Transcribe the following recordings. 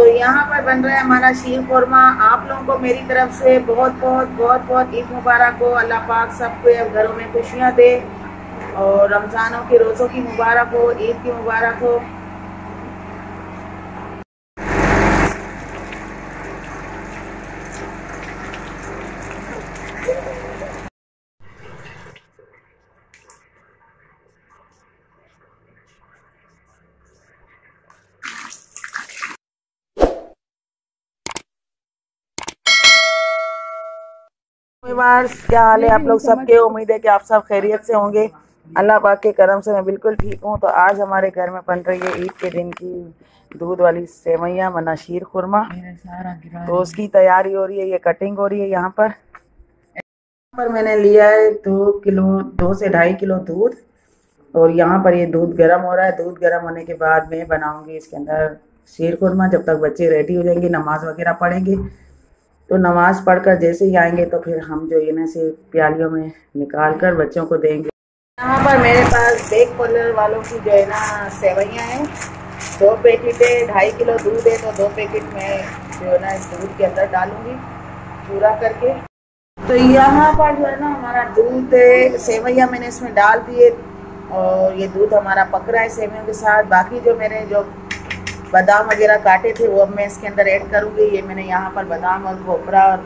तो यहाँ पर बन रहा है हमारा शीर खुरमा। आप लोगों को मेरी तरफ से बहुत बहुत बहुत बहुत ईद मुबारक हो। अल्लाह पाक सबके घरों में खुशियाँ दे और रमज़ानों के रोज़ों की मुबारक हो, ईद की मुबारक हो। क्या हाल है आप लोग सबके? उम्मीद है कि आप सब खैरियत से होंगे। अल्लाह पाक के करम से मैं बिल्कुल ठीक हूँ। तो आज हमारे घर में बन रही है ईद के दिन की दूध वाली सेवैयाँ मना शीर खुरमा। तो उसकी तैयारी हो रही है, ये कटिंग हो रही है। यहाँ पर मैंने लिया है 2 से 2.5 किलो दूध और यहाँ पर ये दूध गर्म हो रहा है। दूध गर्म होने के बाद मैं बनाऊंगी इसके अंदर शीर खुरमा। जब तक बच्चे रेडी हो जाएंगे, नमाज वगैरह पढ़ेंगे, तो नमाज पढ़कर जैसे ही आएंगे तो फिर हम जो इन्हें से प्यालियों में निकाल कर बच्चों को देंगे। यहाँ पर मेरे पास बेक पार्लर वालों की जो है ना सेवैयाँ हैं। 2 पैकेट है, 2.5 किलो दूध है, तो 2 पैकेट में जो है ना इस दूध के अंदर डालूंगी पूरा करके। तो यहाँ पर जो है ना हमारा दूध सेवैयाँ मैंने इसमें डाल दिए और ये दूध हमारा पक रहा है सेवैयों के साथ। बाकी जो मेरे जो बादाम वगैरह काटे थे वो अब मैं इसके अंदर ऐड करूँगी। ये मैंने यहाँ पर बादाम और खोपरा और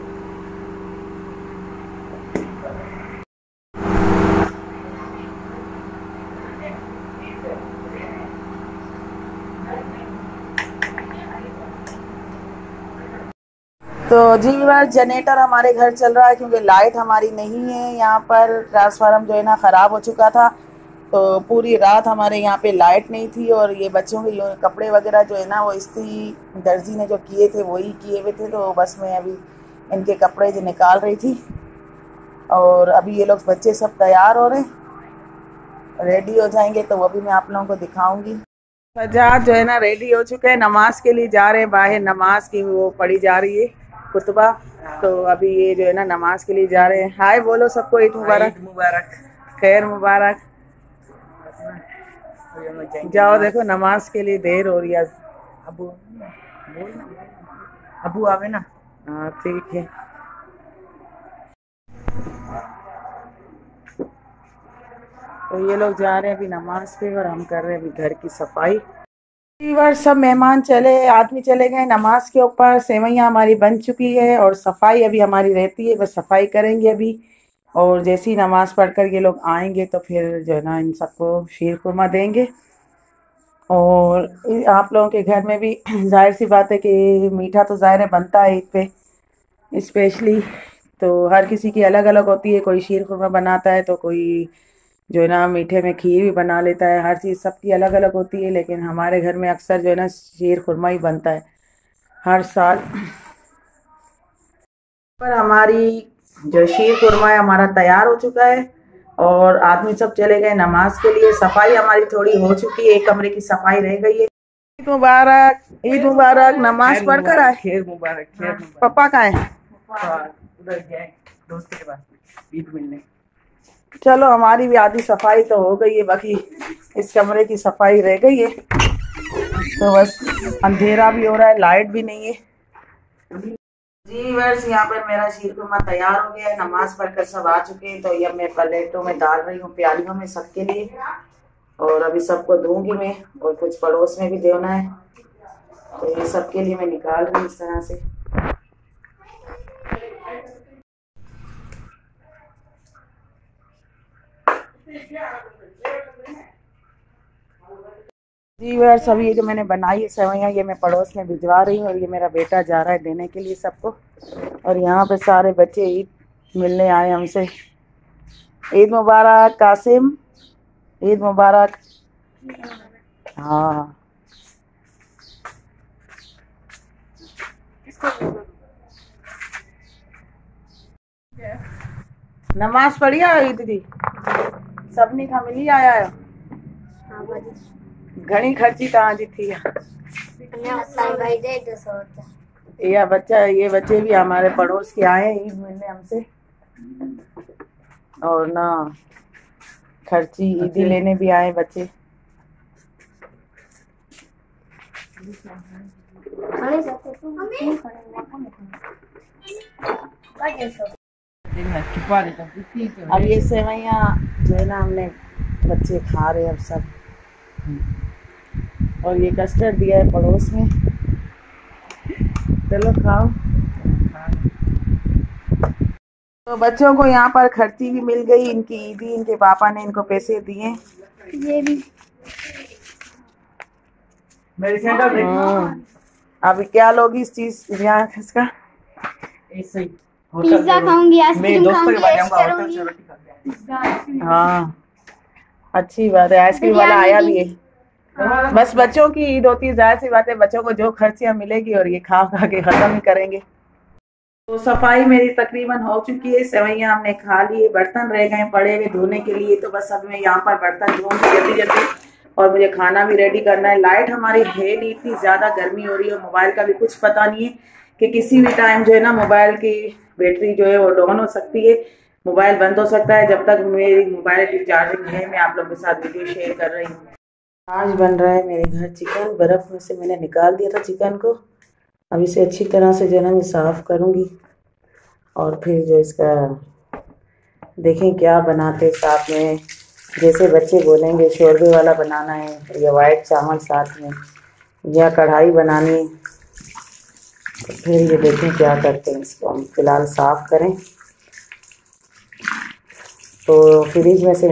तो जी बस जनरेटर हमारे घर चल रहा है क्योंकि लाइट हमारी नहीं है। यहाँ पर ट्रांसफार्मर जो है ना ख़राब हो चुका था, तो पूरी रात हमारे यहाँ पे लाइट नहीं थी। और ये बच्चों के कपड़े वगैरह जो है ना वो इस्त्री दर्जी ने जो किए थे वही किए हुए थे। तो बस मैं अभी इनके कपड़े जो निकाल रही थी और अभी ये लोग बच्चे सब तैयार हो रहे हैं, रेडी हो जाएंगे तो वो भी मैं आप लोगों को दिखाऊंगी। सजाद जो है ना रेडी हो चुके हैं, नमाज के लिए जा रहे हैं बाहर। नमाज की वो पढ़ी जा रही है खुतबा, तो अभी ये जो है ना नमाज के लिए जा रहे हैं। हाय बोलो सबको, ईद मुबारक। मुबारक, खैर मुबारक। जाओ देखो नमाज के लिए देर हो रही है। अबू अबू आवे ना। हाँ ठीक है। तो ये लोग जा रहे हैं अभी नमाज पे और हम कर रहे हैं अभी घर की सफाई। बार सब मेहमान आदमी चले गए नमाज के ऊपर। सेवैयाँ हमारी बन चुकी है और सफाई अभी हमारी रहती है, बस सफाई करेंगे अभी। और जैसे ही नमाज पढ़कर ये लोग आएंगे तो फिर जो है ना इन सबको शीर खुरमा देंगे। और आप लोगों के घर में भी जाहिर सी बात है कि मीठा तो ज़ाहिर है बनता है ईद पे स्पेशली। तो हर किसी की अलग अलग होती है, कोई शीर खुरमा बनाता है तो कोई जो है ना मीठे में खीर भी बना लेता है। हर चीज़ सबकी अलग अलग होती है, लेकिन हमारे घर में अक्सर जो है ना शीर खुरमा ही बनता है हर साल। पर हमारी जो शीर खुरमा है हमारा तैयार हो चुका है और आदमी सब चले गए नमाज के लिए। सफाई हमारी थोड़ी हो चुकी है, एक कमरे की सफाई रह गई है। ईद मुबारक, ईद मुबारक। नमाज पढ़कर आए? खैर मुबारक, खैर मुबारक। पापा कहाँ है? उधर गए दोस्त के पास ईद मिलने। चलो हमारी भी आधी सफाई तो हो गई है, बाकी इस कमरे की सफाई रह गई है। तो बस अंधेरा भी हो रहा है, लाइट भी नहीं है। जी बस यहाँ पर मेरा शीर खुरमा तैयार हो गया है। नमाज पढ़कर सब आ चुके हैं, तो ये मैं प्लेटों में डाल रही हूँ, प्यालियों में सबके लिए। और अभी सबको दूंगी मैं और कुछ पड़ोस में भी देना है, तो ये सबके लिए मैं निकाल रही हूँ इस तरह से। जी बस अभी ये जो मैंने बनाई है सेवैयाँ ये मैं पड़ोस में भिजवा रही हूँ और ये मेरा बेटा जा रहा है देने के लिए सबको। और यहाँ पे सारे बच्चे ईद मिलने आए हमसे। ईद मुबारक कासिम, ईद मुबारक। हाँ नमाज पढ़ी आई दीदी? सबनी खां मिली आया है? घणी खर्ची तव्हांजी थी या बच्चा? ये बच्चे भी हमारे पड़ोस के आए हैं ईद मिलने हमसे और ना खर्ची ईदी लेने भी आए बच्चे। अब ये सेवैयाँ जो है ना हमने बच्चे खा रहे हैं अब सब, और ये कस्टर्ड दिया है पड़ोस में, चलो खाओ। तो बच्चों को यहाँ पर खर्ची भी मिल गई, इनकी ईदी, इनके पापा ने इनको पैसे दिए। ये भी अभी क्या लोगी इस चीज यहाँ इसका? पिज्जा खाऊंगी, आइसक्रीम खाऊंगी, ऐश करूंगी। हाँ अच्छी बात है, आइसक्रीम वाला आया भी है। बस बच्चों की ईद होती है, जाहिर सी बात है बच्चों को जो खर्चियाँ मिलेगी और ये खा खा के खत्म ही करेंगे। तो सफाई मेरी तकरीबन हो चुकी है, सेवैयाँ हमने खा ली, बर्तन रह गए पड़े हुए धोने के लिए, तो बस अब मैं यहाँ पर बर्तन धोऊंगी जल्दी जल्दी, और मुझे खाना भी रेडी करना है। लाइट हमारी है नहीं, इतनी ज़्यादा गर्मी हो रही है, मोबाइल का भी कुछ पता नहीं है कि किसी भी टाइम जो है ना मोबाइल की बैटरी जो है वो डाउन हो सकती है, मोबाइल बंद हो सकता है। जब तक मेरी मोबाइल की चार्जिंग है मैं आप लोगों के साथ वीडियो शेयर कर रही हूँ। आज बन रहा है मेरे घर चिकन, बर्फ़ में से मैंने निकाल दिया था चिकन को, अब इसे अच्छी तरह से जो है ना मैं साफ़ करूँगी, और फिर जो इसका देखें क्या बनाते साथ में। जैसे बच्चे बोलेंगे शोरबे वाला बनाना है या वाइट चावल साथ में, या कढ़ाई बनानी, तो फिर ये देखें क्या करते हैं। इसको हम फिलहाल साफ़ करें। तो फ्रिज में से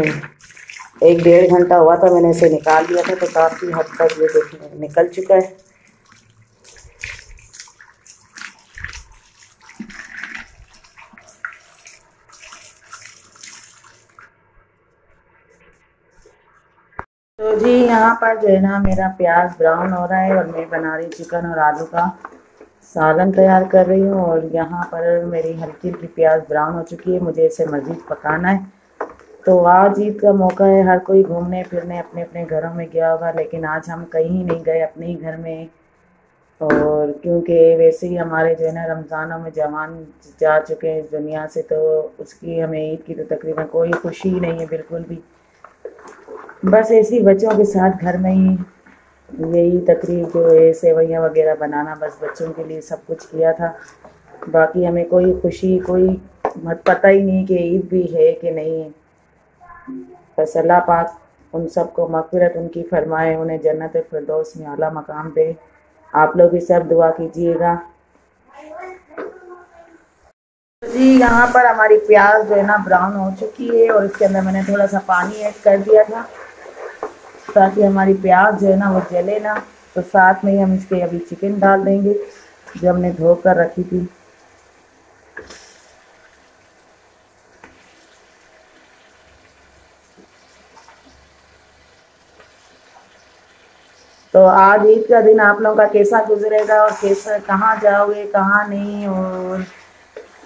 1-1.5 घंटा हुआ था, मैंने इसे निकाल दिया था, तो काफ़ी हद तक ये देखें निकल चुका है। तो जी यहाँ पर जो है ना मेरा प्याज ब्राउन हो रहा है, और मैं बना रही चिकन और आलू का सालन तैयार कर रही हूँ, और यहाँ पर मेरी हल्की हल्की प्याज ब्राउन हो चुकी है, मुझे इसे मज़ीद पकाना है। तो आज ईद का मौका है, हर कोई घूमने फिरने अपने अपने घरों में गया होगा, लेकिन आज हम कहीं नहीं गए, अपने ही घर में। और क्योंकि वैसे ही हमारे जो है ना रमज़ानों में जवान जा चुके हैं इस दुनिया से, तो उसकी हमें ईद की तो तकरीबन कोई खुशी ही नहीं है बिल्कुल भी। बस ऐसी बच्चों के साथ घर में ही यही तकरीब जो है सेवैयाँ वगैरह बनाना, बस बच्चों के लिए सब कुछ किया था। बाकी हमें कोई खुशी कोई पता ही नहीं कि ईद भी है कि नहीं है। बस अल्लाह पाक उन सबको मग़फ़िरत उनकी फरमाए, उन्हें जन्नत फिरदौस में आला मकाम दे। आप लोग भी सब दुआ कीजिएगा। जी यहाँ पर हमारी प्याज जो है ना ब्राउन हो चुकी है, और इसके अंदर मैंने थोड़ा सा पानी ऐड कर दिया था ताकि हमारी प्याज जो है ना वो जले ना। तो साथ में ही हम इसके अभी चिकन डाल देंगे जो हमने धो कर रखी थी। तो आज ईद का दिन आप लोगों का कैसा गुजरेगा, और कैसा कहाँ जाओगे कहाँ नहीं, और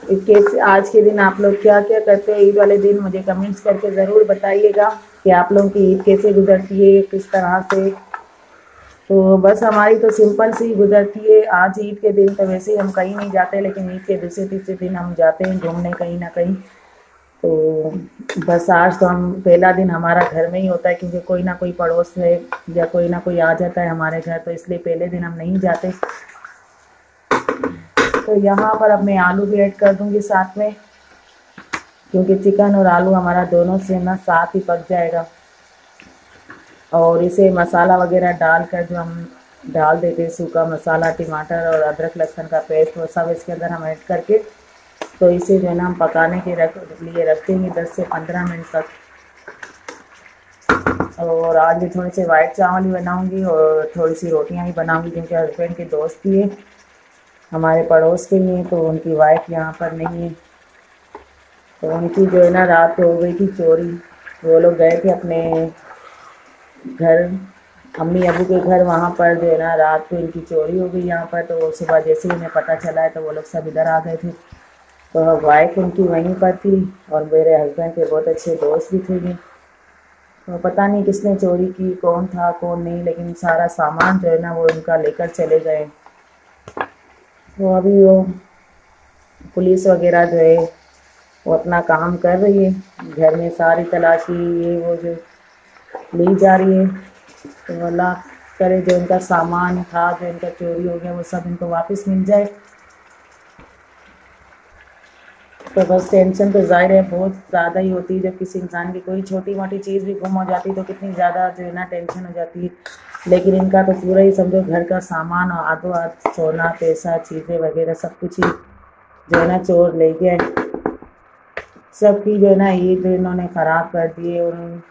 कैसे आज के दिन आप लोग क्या क्या करते हैं ईद वाले दिन, मुझे कमेंट्स करके ज़रूर बताइएगा कि आप लोगों की ईद कैसे गुजरती है, किस तरह से। तो बस हमारी तो सिंपल सी गुजरती है। आज ईद के दिन तो वैसे ही हम कहीं नहीं जाते, लेकिन ईद के दूसरे तीसरे दिन हम जाते हैं घूमने कहीं ना कहीं। तो बस आज तो हम पहला दिन हमारा घर में ही होता है, क्योंकि कोई ना कोई पड़ोस है या कोई ना कोई आ जाता है हमारे घर, तो इसलिए पहले दिन हम नहीं जाते। तो यहाँ पर अब मैं आलू भी ऐड कर दूँगी साथ में, क्योंकि चिकन और आलू हमारा दोनों से ना साथ ही पक जाएगा। और इसे मसाला वगैरह डाल कर जो हम डाल देते हैं सूखा मसाला, टमाटर और अदरक लहसुन का पेस्ट, वो सब इसके अंदर हम ऐड करके तो इसे जो है ना हम पकाने के लिए रख देंगे 10 से 15 मिनट तक। और आज भी थोड़े से वाइट चावल ही बनाऊंगी और थोड़ी सी रोटियां ही बनाऊंगी, क्योंकि हस्बैंड के दोस्त भी है हमारे पड़ोस के लिए, तो उनकी वाइफ यहाँ पर नहीं है। तो उनकी जो है ना रात हो गई थी चोरी, वो लोग गए थे अपने घर अम्मी अबू के घर, वहाँ पर जो है ना रात को इनकी चोरी हो गई यहाँ पर। तो सुबह जैसे ही उन्हें पता चला है तो वो लोग सब इधर आ गए थे। तो वाइफ उनकी वहीं पर थी और मेरे हस्बैंड के बहुत अच्छे दोस्त भी थे। तो पता नहीं किसने चोरी की, कौन था कौन नहीं, लेकिन सारा सामान जो है ना वो उनका लेकर चले गए। तो अभी वो पुलिस वगैरह जो है वो अपना काम कर रही है, घर में सारी तलाशी ये वो जो ली जा रही है। तो अल्लाह करे, जो इनका सामान था जो इनका चोरी हो गया वो सब इनको वापस मिल जाए। तो बस टेंशन तो ज़ाहिर है बहुत ज़्यादा ही होती है, जब किसी इंसान की कोई छोटी मोटी चीज़ भी गुम हो जाती है तो कितनी ज़्यादा जो है ना टेंशन हो जाती है। लेकिन इनका तो पूरा ही समझो घर का सामान और आधो आध सोना पैसा चीज़ें वगैरह सब कुछ ही जो है ना चोर ले गए। सबकी जो है ना ईद इन्होंने ख़राब कर दी है। और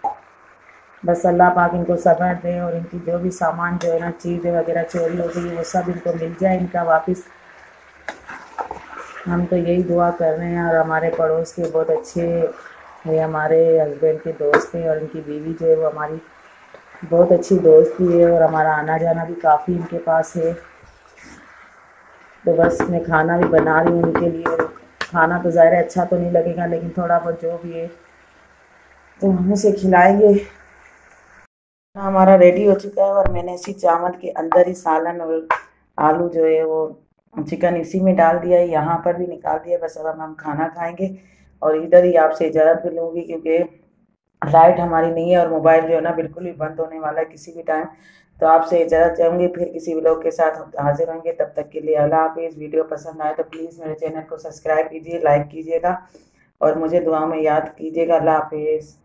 बस अल्लाह पाक इनको सब्र दे और इनकी जो भी सामान जो है ना चीज़ें वगैरह चोरी हो गई वो सब इनको मिल जाए इनका वापस। हम तो यही दुआ कर रहे हैं। और हमारे पड़ोस के बहुत अच्छे है, हमारे हस्बैंड के दोस्त हैं और इनकी बीवी जो है वो हमारी बहुत अच्छी दोस्त भी है और हमारा आना जाना भी काफ़ी इनके पास है। तो बस मैं खाना भी बना रही हूँ उनके लिए। और खाना तो ज़ाहिर है अच्छा तो नहीं लगेगा, लेकिन थोड़ा बहुत जो भी है तो हम उसे खिलाएंगे। हमारा रेडी हो चुका है और मैंने इसी चावल के अंदर ही सालन और आलू जो है वो चिकन इसी में डाल दिया है, यहाँ पर भी निकाल दिया। बस अब हम खाना खाएंगे और इधर ही आपसे इजाज़त भी लूँगी, क्योंकि लाइट हमारी नहीं है और मोबाइल जो है ना बिल्कुल भी बंद होने वाला है किसी भी टाइम। तो आपसे इजाज़त चाहूँगी, फिर किसी व्लॉग के साथ हम हाजिर होंगे। तब तक के लिए अल्लाह हाफिज़। वीडियो पसंद आए तो प्लीज़ मेरे चैनल को सब्सक्राइब कीजिए, लाइक कीजिएगा और मुझे दुआ में याद कीजिएगा। अल्लाह हाफिज़।